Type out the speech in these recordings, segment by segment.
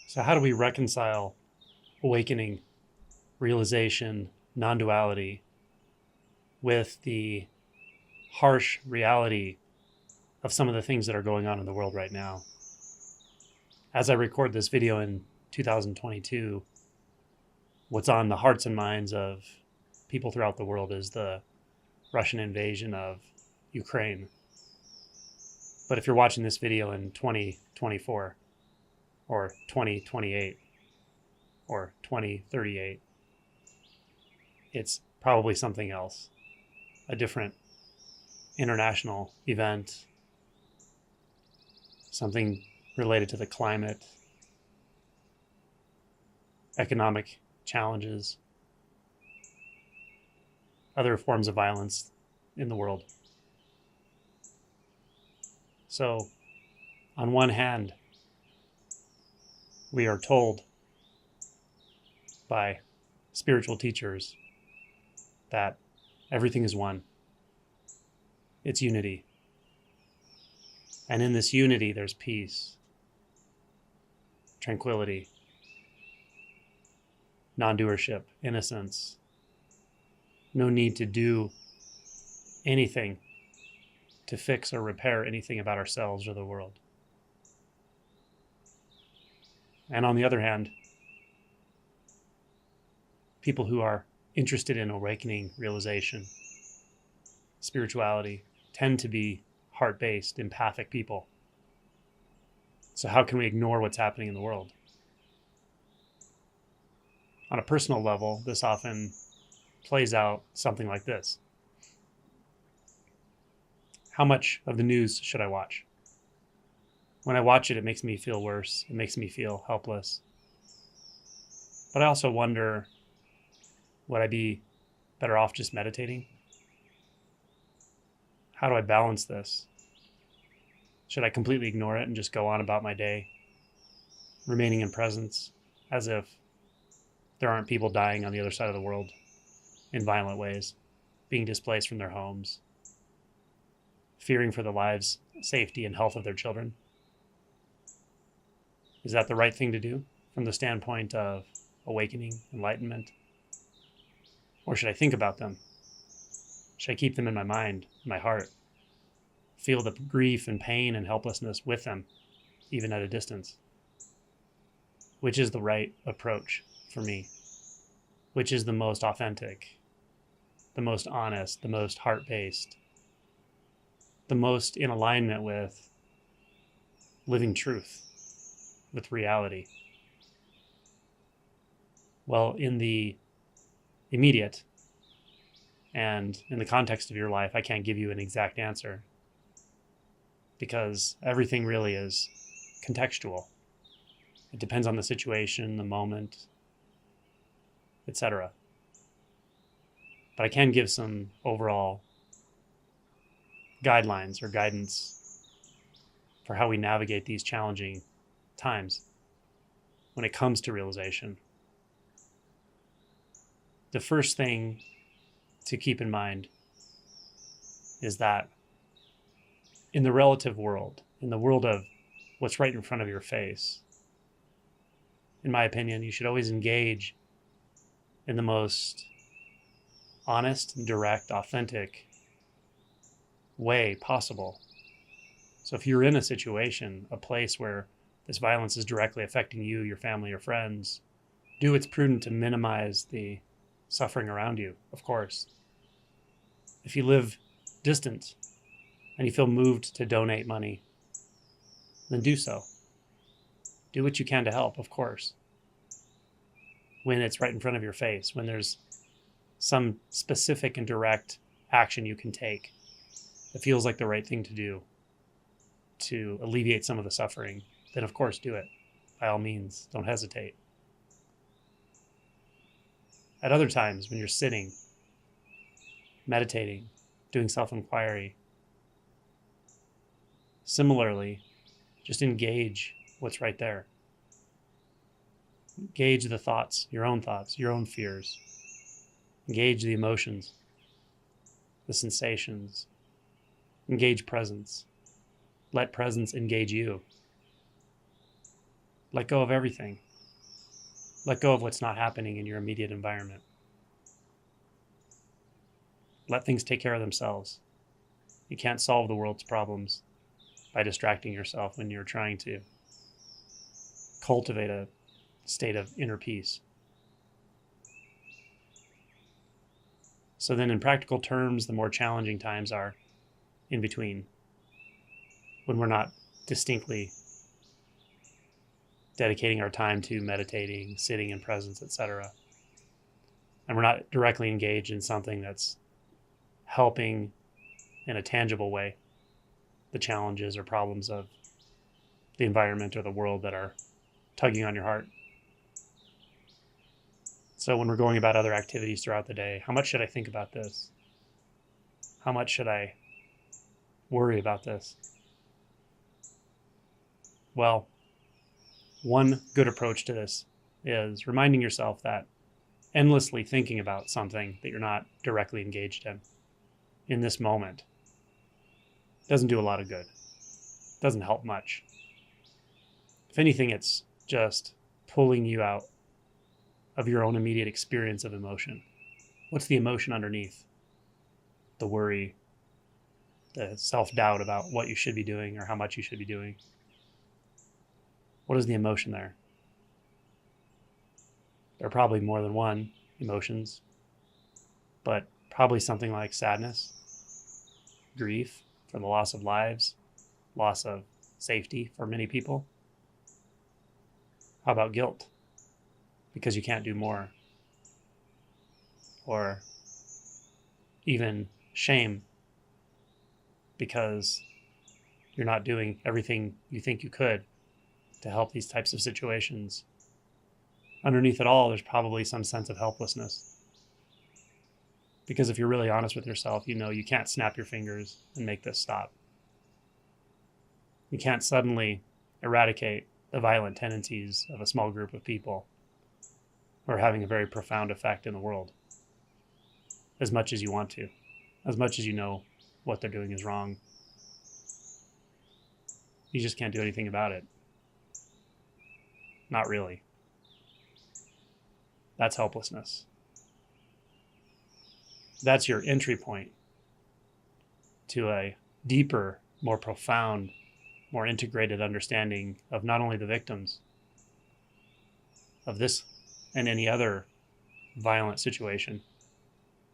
So how do we reconcile awakening, realization, non-duality with the harsh reality of some of the things that are going on in the world right now? As I record this video in 2022, what's on the hearts and minds of people throughout the world is the Russian invasion of Ukraine. But if you're watching this video in 2024 or 2028 or 2038, it's probably something else, a different international event, something related to the climate, economic challenges, other forms of violence in the world. So, on one hand, we are told by spiritual teachers that everything is one. It's unity. And in this unity, there's peace, tranquility, non-doership, innocence. No need to do anything to fix or repair anything about ourselves or the world. And on the other hand, people who are interested in awakening, realization, spirituality, tend to be heart-based, empathic people. So how can we ignore what's happening in the world? On a personal level, this often plays out something like this. How much of the news should I watch? When I watch it, it makes me feel worse. It makes me feel helpless. But I also wonder, would I be better off just meditating? How do I balance this? Should I completely ignore it and just go on about my day, remaining in presence as if there aren't people dying on the other side of the world in violent ways, being displaced from their homes, fearing for the lives, safety, and health of their children? Is that the right thing to do from the standpoint of awakening, enlightenment? Or should I think about them? Should I keep them in my mind, in my heart? Feel the grief and pain and helplessness with them, even at a distance? Which is the right approach for me? Which is the most authentic, the most honest, the most heart-based, the most in alignment with living truth, with reality? Well, in the immediate and in the context of your life, I can't give you an exact answer because everything really is contextual. It depends on the situation, the moment, etc. But I can give some overall guidelines or guidance for how we navigate these challenging times when it comes to realization. The first thing to keep in mind is that in the relative world, in the world of what's right in front of your face, in my opinion, you should always engage in the most honest, direct, authentic way possible. So if you're in a situation, a place where this violence is directly affecting you, your family, your friends, do what's prudent to minimize the suffering around you, of course. If you live distant and you feel moved to donate money, then do so. Do what you can to help, of course. When it's right in front of your face, when there's some specific and direct action you can take that feels like the right thing to do to alleviate some of the suffering, then of course do it. By all means, don't hesitate. At other times, when you're sitting, meditating, doing self-inquiry, similarly, just engage what's right there. Engage the thoughts, your own fears. Engage the emotions, the sensations. Engage presence. Let presence engage you. Let go of everything. Let go of what's not happening in your immediate environment. Let things take care of themselves. You can't solve the world's problems by distracting yourself when you're trying to cultivate a state of inner peace. So then in practical terms, the more challenging times are in between, when we're not distinctly dedicating our time to meditating, sitting in presence, etc. And we're not directly engaged in something that's helping in a tangible way the challenges or problems of the environment or the world that are tugging on your heart. So when we're going about other activities throughout the day, how much should I think about this? How much should I worry about this? Well, one good approach to this is reminding yourself that endlessly thinking about something that you're not directly engaged in this moment doesn't do a lot of good. Doesn't help much. If anything, it's just pulling you out of your own immediate experience of emotion. What's the emotion underneath? The worry, the self-doubt about what you should be doing or how much you should be doing. What is the emotion there? There are probably more than one emotions, but probably something like sadness, grief for the loss of lives, loss of safety for many people. How about guilt? Because you can't do more. Or even shame because you're not doing everything you think you could to help these types of situations. Underneath it all, there's probably some sense of helplessness. Because if you're really honest with yourself, you know you can't snap your fingers and make this stop. You can't suddenly eradicate the violent tendencies of a small group of people who are having a very profound effect in the world as much as you want to, as much as you know what they're doing is wrong. You just can't do anything about it. Not really. That's helplessness. That's your entry point to a deeper, more profound, more integrated understanding of not only the victims of this and any other violent situation,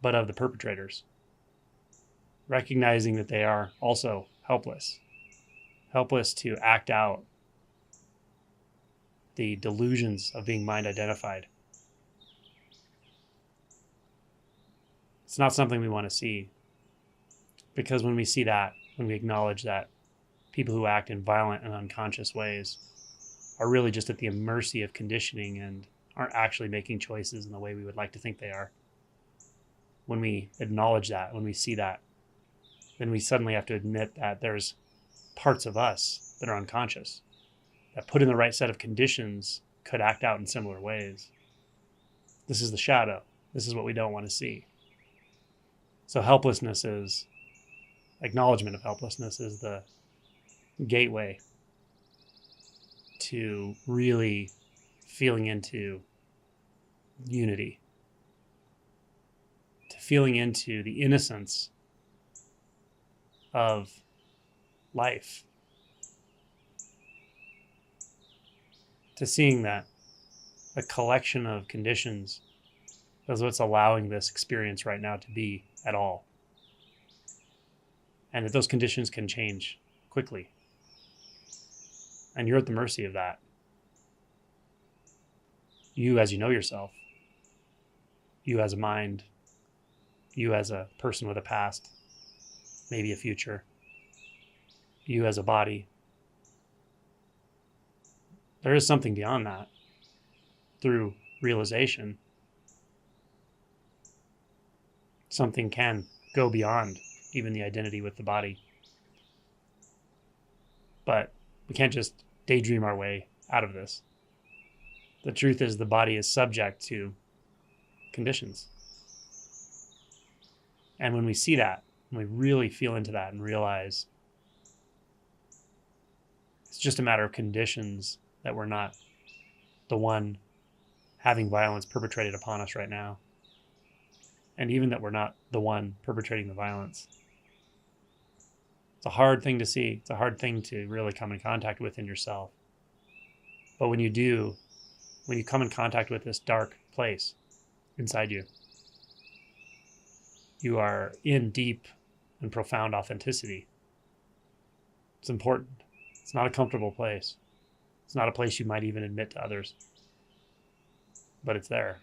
but of the perpetrators. Recognizing that they are also helpless to act out the delusions of being mind identified. It's not something we want to see, because when we see that, when we acknowledge that people who act in violent and unconscious ways are really just at the mercy of conditioning and aren't actually making choices in the way we would like to think they are. When we acknowledge that, when we see that, then we suddenly have to admit that there's parts of us that are unconscious, that put in the right set of conditions could act out in similar ways. This is the shadow. This is what we don't want to see. So helplessness is, acknowledgement of helplessness is the gateway to really feeling into unity, to feeling into the innocence of life, to seeing that a collection of conditions is what's allowing this experience right now to be at all. And that those conditions can change quickly. And you're at the mercy of that. You as you know yourself, you as a mind, you as a person with a past, maybe a future, you as a body. There is something beyond that. Through realization, something can go beyond even the identity with the body. But we can't just daydream our way out of this. The truth is the body is subject to conditions. And when we see that, when we really feel into that and realize it's just a matter of conditions that we're not the one having violence perpetrated upon us right now, and even that we're not the one perpetrating the violence. It's a hard thing to see. It's a hard thing to really come in contact with in yourself. But when you do, when you come in contact with this dark place inside you, you are in deep and profound authenticity. It's important. It's not a comfortable place. It's not a place you might even admit to others. But it's there.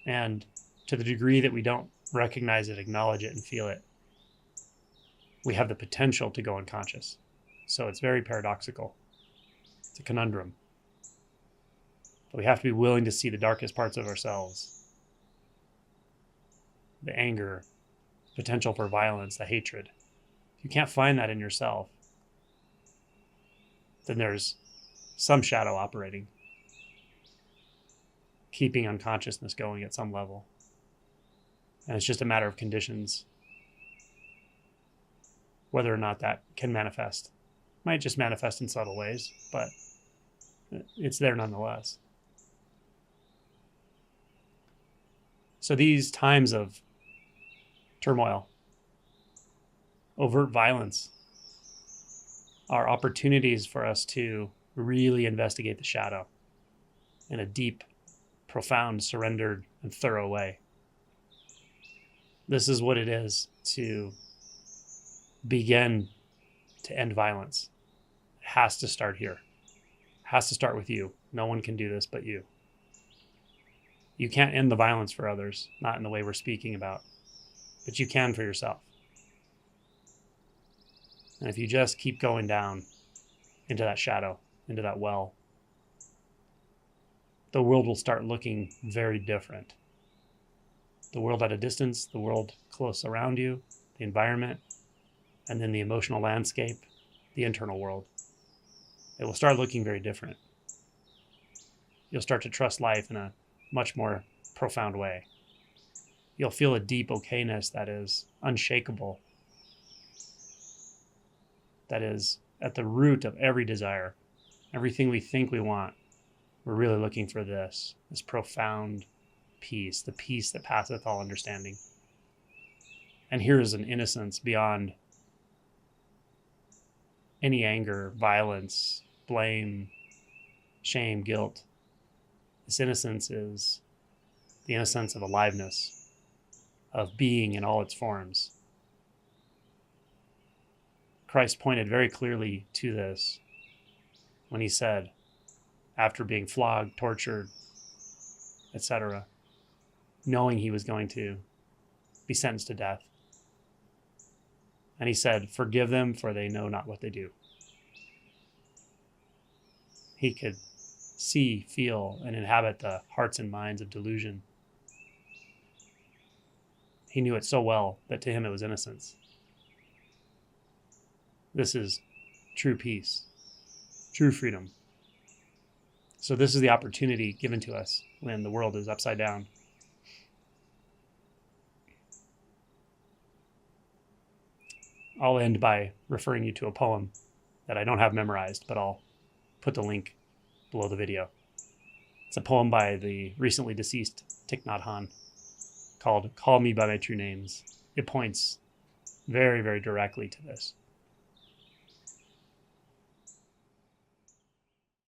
And to the degree that we don't recognize it, acknowledge it, and feel it, we have the potential to go unconscious. So it's very paradoxical. It's a conundrum. But we have to be willing to see the darkest parts of ourselves. The anger, potential for violence, the hatred. If you can't find that in yourself, then there's some shadow operating, keeping unconsciousness going at some level. And it's just a matter of conditions, whether or not that can manifest. Might just manifest in subtle ways, but it's there nonetheless. So these times of turmoil, overt violence, are opportunities for us to really investigate the shadow in a deep, profound, surrendered, and thorough way. This is what it is to begin to end violence. It has to start here. It has to start with you. No one can do this but you. You can't end the violence for others, not in the way we're speaking about, but you can for yourself. And if you just keep going down into that shadow, into that well, the world will start looking very different. The world at a distance, the world close around you, the environment, and then the emotional landscape, the internal world. It will start looking very different. You'll start to trust life in a much more profound way. You'll feel a deep okayness that is unshakable, that is at the root of every desire. Everything we think we want, we're really looking for this profound peace, the peace that passeth all understanding. And here is an innocence beyond any anger, violence, blame, shame, guilt. This innocence is the innocence of aliveness, of being in all its forms. Christ pointed very clearly to this when he said, after being flogged, tortured, etc., knowing he was going to be sentenced to death. And he said, "Forgive them, for they know not what they do." He could see, feel, and inhabit the hearts and minds of delusion. He knew it so well that to him it was innocence. This is true peace, true freedom. So this is the opportunity given to us when the world is upside down. I'll end by referring you to a poem that I don't have memorized, but I'll put the link below the video. It's a poem by the recently deceased Thich Nhat Hanh called "Call Me by My True Names." It points very, very directly to this.